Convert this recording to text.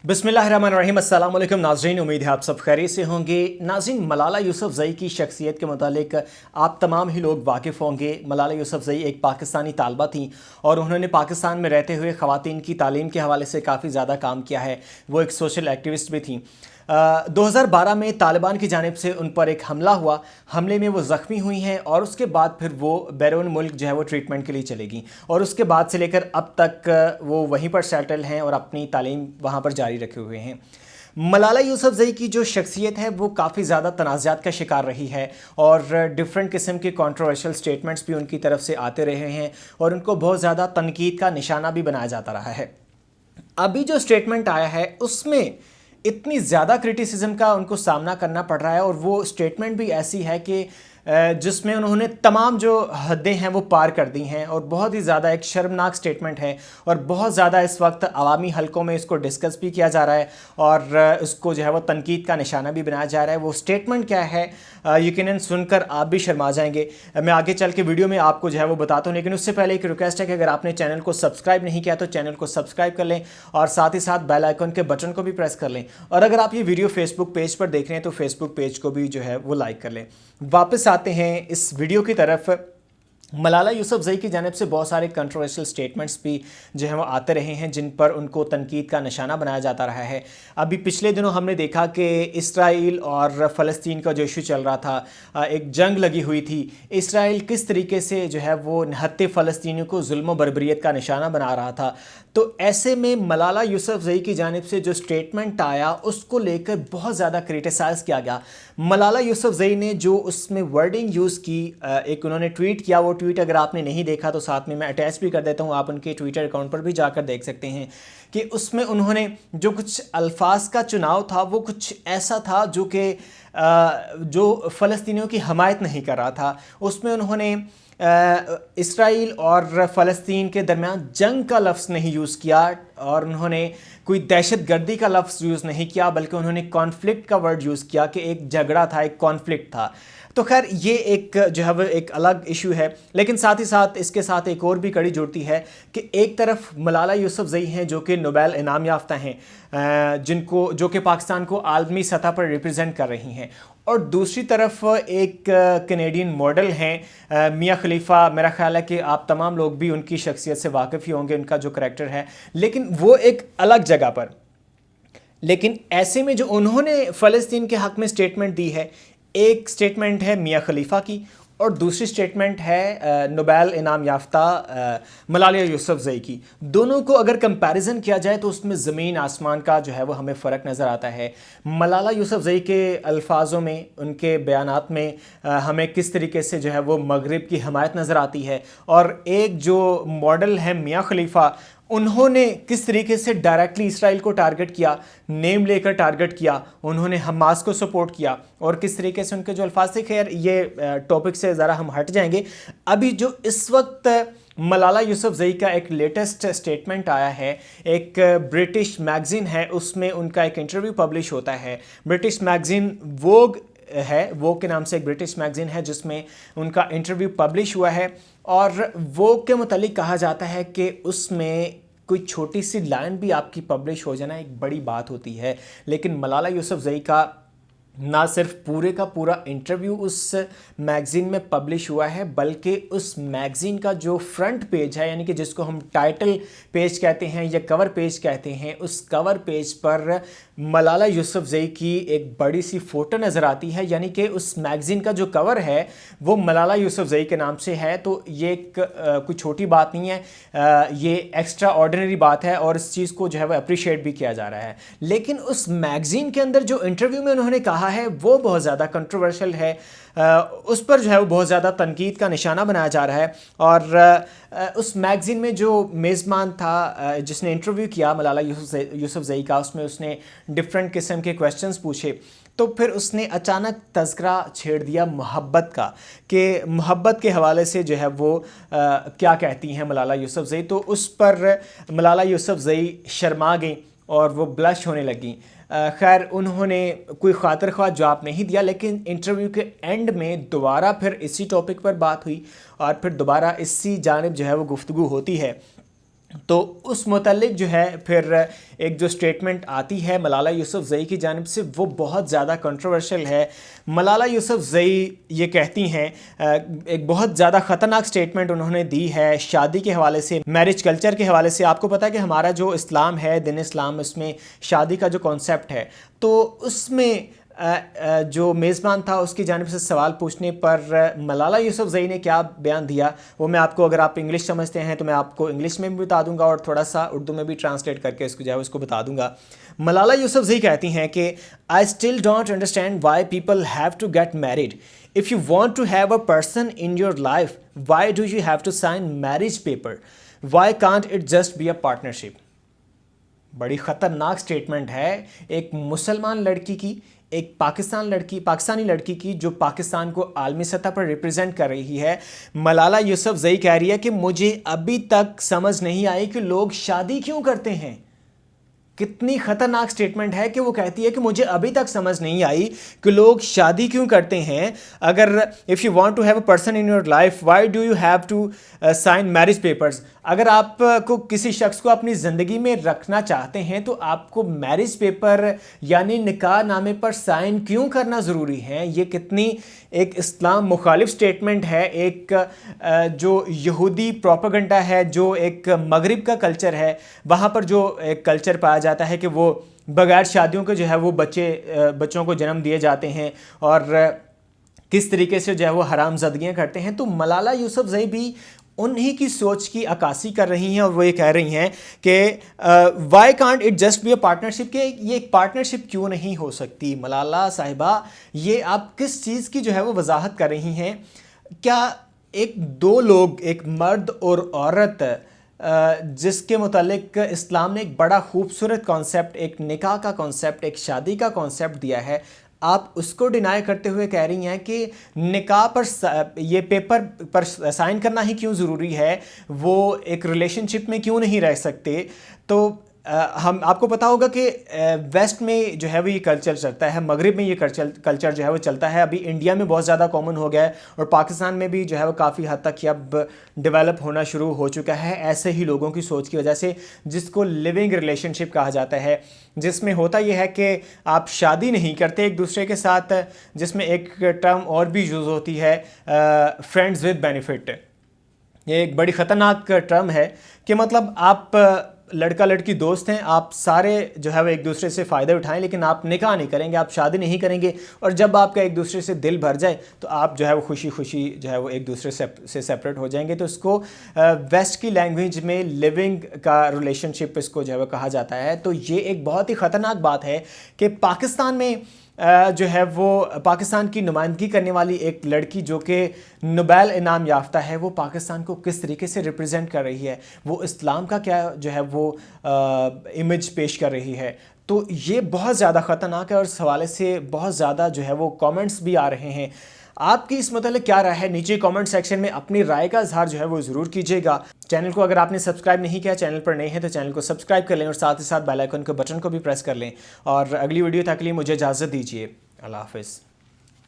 बिस्मिल्लाहिर्रहमानिर्रहीम। अस्सलाम वालेकुम नाज़रीन, उम्मीद है आप सब खैरियत से होंगे। नाज़रीन, मलाला यूसुफ़ज़ई की शख्सियत के मुतालिक आप तमाम ही लोग वाकिफ़ होंगे। मलाला यूसुफ़ज़ई एक पाकिस्तानी तालबा थी और उन्होंने पाकिस्तान में रहते हुए ख़वातीन की तालीम के हवाले से काफ़ी ज़्यादा काम किया है। वो एक सोशल एक्टिविस्ट भी थी। 2012 में तालिबान की जानिब से उन पर एक हमला हुआ। हमले में वो ज़ख्मी हुई हैं और उसके बाद फिर वो बैरून मुल्क जो है वो ट्रीटमेंट के लिए चली गई और उसके बाद से लेकर अब तक वो वहीं पर सेटल हैं और अपनी तालीम वहाँ पर जारी रखे हुए हैं। मलाला यूसुफ़ज़ई की जो शख्सियत है वो काफ़ी ज़्यादा तनाज़ात का शिकार रही है और डिफरेंट किस्म के कंट्रोवर्शियल स्टेटमेंट्स भी उनकी तरफ से आते रहे हैं और उनको बहुत ज़्यादा तनकीद का निशाना भी बनाया जाता रहा है। अभी जो स्टेटमेंट आया है उसमें इतनी ज़्यादा क्रिटिसिज्म का उनको सामना करना पड़ रहा है और वो स्टेटमेंट भी ऐसी है कि जिसमें उन्होंने तमाम जो हदें हैं वो पार कर दी हैं और बहुत ही ज़्यादा एक शर्मनाक स्टेटमेंट है और बहुत ज़्यादा इस वक्त अवामी हलकों में इसको डिस्कस भी किया जा रहा है और उसको जो है वो तनकीद का निशाना भी बनाया जा रहा है। वो स्टेटमेंट क्या है यकीनन सुनकर आप भी शर्मा जाएंगे। मैं आगे चल के वीडियो में आपको जो है वो बताता हूँ, लेकिन उससे पहले एक रिक्वेस्ट है कि अगर आपने चैनल को सब्सक्राइब नहीं किया तो चैनल को सब्सक्राइब कर लें और साथ ही साथ बेल आइकन के बटन को भी प्रेस कर लें। और अगर आप ये वीडियो फेसबुक पेज पर देख रहे हैं तो फेसबुक पेज को भी जो है वो लाइक कर लें। वापस आते हैं इस वीडियो की तरफ। मलाला यूसुफ़ज़ई की जानिब से बहुत सारे कंट्रोवर्शियल स्टेटमेंट्स भी जो है वो आते रहे हैं जिन पर उनको तनकीद का निशाना बनाया जाता रहा है। अभी पिछले दिनों हमने देखा कि इसराइल और फ़लस्तीन का जो इशू चल रहा था, एक जंग लगी हुई थी। इसराइल किस तरीके से जो है वो निहत्ते फ़लस्तीनियों को जुल्म व बर्बरियत का निशाना बना रहा था। तो ऐसे में मलाला यूसुफ़ज़ई की जानिब से जो स्टेटमेंट आया उसको लेकर बहुत ज़्यादा क्रिटिसाइज़ किया गया। मलाला यूसुफ़ज़ई ने जो उसमें वर्डिंग यूज़ की, एक उन्होंने ट्वीट किया, वो ट्वीट अगर आपने नहीं देखा तो साथ में मैं अटैच भी कर देता हूँ, आप उनके ट्विटर अकाउंट पर भी जाकर देख सकते हैं कि उसमें उन्होंने जो कुछ अल्फाज का चुनाव था वो कुछ ऐसा था जो कि जो फ़लस्तीनियों की हमायत नहीं कर रहा था। उसमें उन्होंने इसराइल और फ़लस्तीन के दरमियान जंग का लफ्ज़ नहीं यूज़ किया और उन्होंने कोई दहशत गर्दी का लफ्ज़ यूज़ नहीं किया, बल्कि उन्होंने कॉन्फ्लिक्ट का वर्ड यूज़ किया कि एक झगड़ा था, एक कॉन्फ्लिक्ट था। तो खैर ये एक जो है वो एक अलग इशू है, लेकिन साथ ही साथ इसके साथ एक और भी कड़ी जुड़ती है कि एक तरफ मलाला यूसुफ़ज़ई हैं जो कि नोबेल इनाम याफ्ता हैं, जो कि पाकिस्तान को आलमी सतह पर रिप्रेजेंट कर रही हैं, और दूसरी तरफ एक कैनेडियन मॉडल हैं मियां खलीफा। मेरा ख्याल है कि आप तमाम लोग भी उनकी शख्सियत से वाकिफ़ ही होंगे, उनका जो करैक्टर है, लेकिन वो एक अलग जगह पर। लेकिन ऐसे में जो उन्होंने फ़लस्तीन के हक़ में स्टेटमेंट दी है, एक स्टेटमेंट है मियां खलीफा की और दूसरी स्टेटमेंट है नोबेल इनाम याफ्ता मलाला यूसुफ़ज़ई की। दोनों को अगर कंपैरिजन किया जाए तो उसमें ज़मीन आसमान का जो है वो हमें फ़र्क नज़र आता है। मलाला यूसुफ़ज़ई के अल्फाजों में, उनके बयानात में हमें किस तरीके से जो है वो मगरिब की हमायत नज़र आती है, और एक जो मॉडल है मियां खलीफा, उन्होंने किस तरीके से डायरेक्टली इसराइल को टारगेट किया, नेम लेकर टारगेट किया, उन्होंने हमास को सपोर्ट किया और किस तरीके से उनके जो अल्फाज थे। खैर ये टॉपिक से ज़रा हम हट जाएंगे। अभी जो इस वक्त मलाला यूसुफ़ज़ई का एक लेटेस्ट स्टेटमेंट आया है, एक ब्रिटिश मैगज़ीन है, उसमें उनका एक इंटरव्यू पब्लिश होता है। ब्रिटिश मैगज़ीन वोग है, वोग के नाम से एक ब्रिटिश मैगज़ीन है जिसमें उनका इंटरव्यू पब्लिश हुआ है और वोग के मुतालिक कहा जाता है कि उसमें कोई छोटी सी लाइन भी आपकी पब्लिश हो जाना एक बड़ी बात होती है, लेकिन मलाला यूसुफ़ज़ई का ना सिर्फ पूरे का पूरा इंटरव्यू उस मैगज़ीन में पब्लिश हुआ है, बल्कि उस मैगज़ीन का जो फ्रंट पेज है, यानी कि जिसको हम टाइटल पेज कहते हैं या कवर पेज कहते हैं, उस कवर पेज पर मलाला यूसुफ़ज़ई की एक बड़ी सी फ़ोटो नज़र आती है। यानी कि उस मैगज़ीन का जो कवर है वो मलाला यूसुफ़ज़ई के नाम से है। तो ये एक कोई छोटी बात नहीं है, ये एक्स्ट्रा ऑर्डिनरी बात है और इस चीज़ को जो है वो अप्रिशिएट भी किया जा रहा है। लेकिन उस मैगज़ीन के अंदर जो इंटरव्यू में उन्होंने कहा है वो बहुत ज़्यादा कंट्रोवर्शियल है, उस पर जो है वो बहुत ज़्यादा तनकीद का निशाना बनाया जा रहा है। और उस मैगज़ीन में जो मेज़बान था जिसने इंटरव्यू किया मलाला यूसुफ़ज़ई का, उसमें उसने डिफरेंट किस्म के क्वेश्चंस पूछे, तो फिर उसने अचानक तज़किरा छेड़ दिया मोहब्बत का, कि मोहब्बत के हवाले से जो है वो क्या कहती हैं मलाला यूसुफ़ज़ई। तो उस पर मलाला यूसुफ़ज़ई शर्मा गई और वो ब्लश होने लगी। खैर उन्होंने कोई खातिर ख्वाह जवाब नहीं दिया, लेकिन इंटरव्यू के एंड में दोबारा फिर इसी टॉपिक पर बात हुई और फिर दोबारा इसी जानिब जो है वो गुफ्तगू होती है। تو اس متعلق جو ہے پھر ایک جو سٹیٹمنٹ آتی ہے ملالہ یوسفزئی کی جانب سے وہ بہت زیادہ کنٹروورشل ہے۔ ملالہ یوسفزئی یہ کہتی ہیں، ایک بہت زیادہ خطرناک سٹیٹمنٹ انہوں نے دی ہے شادی کے حوالے سے، میرج کلچر کے حوالے سے۔ آپ کو پتہ ہے کہ ہمارا جو اسلام ہے، دین اسلام، اس میں شادی کا جو کانسیپٹ ہے، تو اس میں جو میزبان تھا اس کی جانب سے سوال پوچھنے پر ملالہ یوسفزئی نے کیا بیان دیا، وہ میں آپ کو، اگر آپ انگلش سمجھتے ہیں تو میں آپ کو انگلش میں بھی بتا دوں گا اور تھوڑا سا اردو میں بھی ٹرانسلیٹ کر کے اس کو جو ہے اس کو بتا دوں گا۔ ملالہ یوسفزئی کہتی ہیں کہ I still don't understand why people have to get married. If you want to have a person in your life, why do you have to sign marriage paper? Why can't it just be a partnership? بڑی خطرناک statement ہے ایک مسلمان لڑکی کی، ایک پاکستانی لڑکی کی جو پاکستان کو عالمی سطح پر ریپرزینٹ کر رہی ہے۔ ملالہ یوسفزئی کہہ رہی ہے کہ مجھے ابھی تک سمجھ نہیں آئی کہ لوگ شادی کیوں کرتے ہیں۔ کتنی خطرناک سٹیٹمنٹ ہے کہ وہ کہتی ہے کہ مجھے ابھی تک سمجھ نہیں آئی کہ لوگ شادی کیوں کرتے ہیں۔ اگر if you want to have a person in your life, why do you have to sign marriage papers؟ اگر آپ کو کسی شخص کو اپنی زندگی میں رکھنا چاہتے ہیں تو آپ کو میرج پیپر یعنی نکاح نامے پر سائن کیوں کرنا ضروری ہے؟ یہ کتنی ایک اسلام مخالف سٹیٹمنٹ ہے، ایک جو یہودی پروپیگنڈا ہے، جو ایک مغرب کا کلچر ہے، وہاں پر جو ایک کلچر پایا جاتا ہے کہ وہ بغیر شادیوں کے جو ہے وہ بچوں کو جنم دیے جاتے ہیں اور کس طریقے سے جو ہے وہ حرام زدگیاں کرتے ہیں۔ تو ملالہ یوسفزئی بھی انہی کی سوچ کی عکاسی کر رہی ہیں اور وہ یہ کہہ رہی ہیں کہ why can't it just be a partnership, کہ یہ ایک پارٹنرشپ کیوں نہیں ہو سکتی؟ ملالہ صاحبہ یہ آپ کس چیز کی جو ہے وہ وضاحت کر رہی ہیں؟ کیا ایک دو لوگ، ایک مرد اور عورت، جس کے متعلق اسلام نے ایک بڑا خوبصورت کانسیپٹ، ایک نکاح کا کانسیپٹ، ایک شادی کا کانسیپٹ دیا ہے، آپ اس کو ڈینائی کرتے ہوئے کہہ رہی ہیں کہ نکاح پر یہ پیپر پر سائن کرنا ہی کیوں ضروری ہے، وہ ایک ریلیشن شپ میں کیوں نہیں رہ سکتے؟ تو آپ کو پتا ہوگا کہ ویسٹ میں جو ہے وہ یہ کلچر چلتا ہے، مغرب میں یہ کلچر جو ہے وہ چلتا ہے، ابھی انڈیا میں بہت زیادہ کامن ہو گیا ہے اور پاکستان میں بھی جو ہے وہ کافی حد تک یہ اب ڈیولپ ہونا شروع ہو چکا ہے ایسے ہی لوگوں کی سوچ کی وجہ سے، جس کو لیونگ ریلیشن شپ کہا جاتا ہے، جس میں ہوتا یہ ہے کہ آپ شادی نہیں کرتے ایک دوسرے کے ساتھ، جس میں ایک ٹرم اور بھی یوز ہوتی ہے فرینڈز ود بینیفٹ۔ یہ ایک بڑی خطرناک ٹرم ہے کہ مطلب آپ لڑکا لڑکی دوست ہیں، آپ سارے جو ہے وہ ایک دوسرے سے فائدہ اٹھائیں، لیکن آپ نکاح نہیں کریں گے، آپ شادی نہیں کریں گے، اور جب آپ کا ایک دوسرے سے دل بھر جائے تو آپ جو ہے وہ خوشی خوشی جو ہے وہ ایک دوسرے سے سیپریٹ ہو جائیں گے۔ تو اس کو ویسٹ کی لینگویج میں لیونگ کا ریلیشن شپ اس کو جو ہے وہ کہا جاتا ہے۔ تو یہ ایک بہت ہی خطرناک بات ہے کہ پاکستان میں جو ہے وہ پاکستان کی نمائندگی کرنے والی ایک لڑکی جو کہ نوبیل انعام یافتہ ہے، وہ پاکستان کو کس طریقے سے ریپرزینٹ کر رہی ہے، وہ اسلام کا کیا جو ہے وہ امیج پیش کر رہی ہے۔ تو یہ بہت زیادہ خطرناک ہے اور اس حوالے سے بہت زیادہ جو ہے وہ کامنٹس بھی آ رہے ہیں۔ آپ کی اس متعلق کیا رائے ہے؟ نیچے کامنٹ سیکشن میں اپنی رائے کا اظہار جو ہے وہ ضرور کیجیے گا۔ چینل کو اگر آپ نے سبسکرائب نہیں کیا، چینل پر نئے ہیں تو چینل کو سبسکرائب کر لیں اور ساتھ ہی ساتھ بیل آئیکن کے بٹن کو بھی پریس کر لیں، اور اگلی ویڈیو تک کے لیے مجھے اجازت دیجیے۔ اللہ حافظ۔